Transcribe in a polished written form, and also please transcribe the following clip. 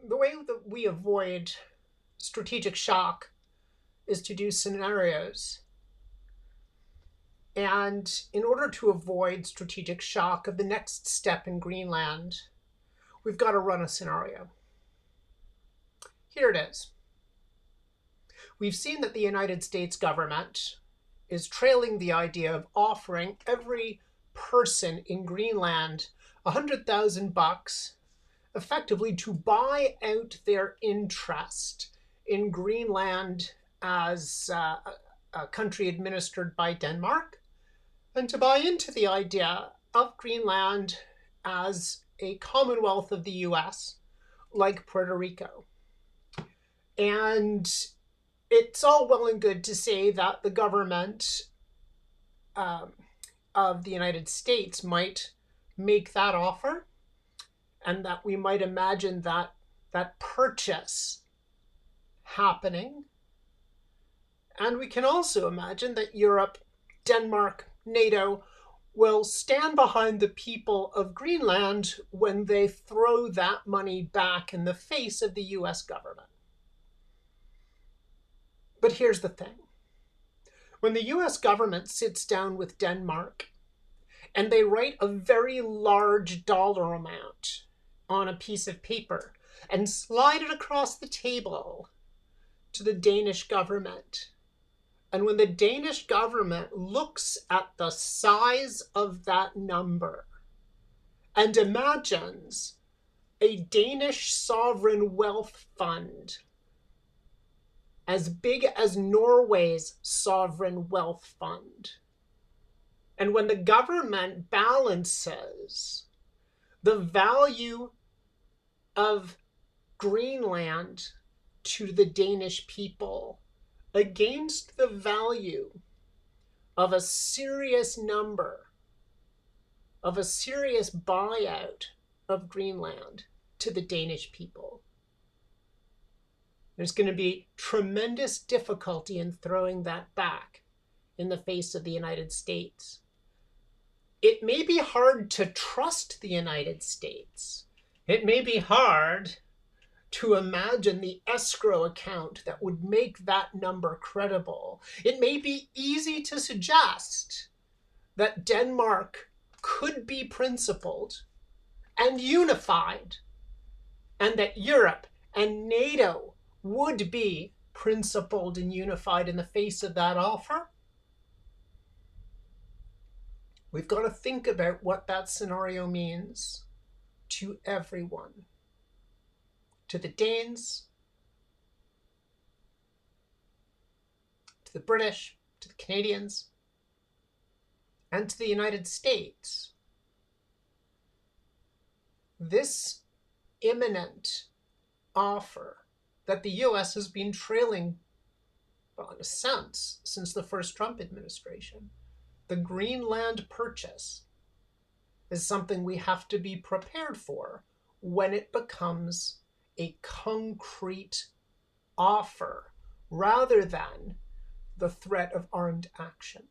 The way that we avoid strategic shock is to do scenarios. And in order to avoid strategic shock of the next step in Greenland, we've got to run a scenario. Here it is. We've seen that the United States government is trailing the idea of offering every person in Greenland $100,000 effectively to buy out their interest in Greenland as a country administered by Denmark, and to buy into the idea of Greenland as a commonwealth of the US, like Puerto Rico. And it's all well and good to say that the government of the United States might make that offer, and that we might imagine that purchase happening. And we can also imagine that Europe, Denmark, NATO will stand behind the people of Greenland when they throw that money back in the face of the US government. But here's the thing. When the US government sits down with Denmark and they write a very large dollar amount on a piece of paper and slide it across the table to the Danish government, and when the Danish government looks at the size of that number and imagines a Danish sovereign wealth fund as big as Norway's sovereign wealth fund, and when the government balances the value of Greenland to the Danish people against the value of a serious number, of a serious buyout of Greenland to the Danish people, there's going to be tremendous difficulty in throwing that back in the face of the United States. It may be hard to trust the United States. It may be hard to imagine the escrow account that would make that number credible. It may be easy to suggest that Denmark could be principled and unified, and that Europe and NATO would be principled and unified in the face of that offer. We've got to think about what that scenario means to everyone. To the Danes, to the British, to the Canadians, and to the United States. This imminent offer that the US has been trailing, well, in a sense, since the first Trump administration, the Greenland purchase, is something we have to be prepared for when it becomes a concrete offer rather than the threat of armed action.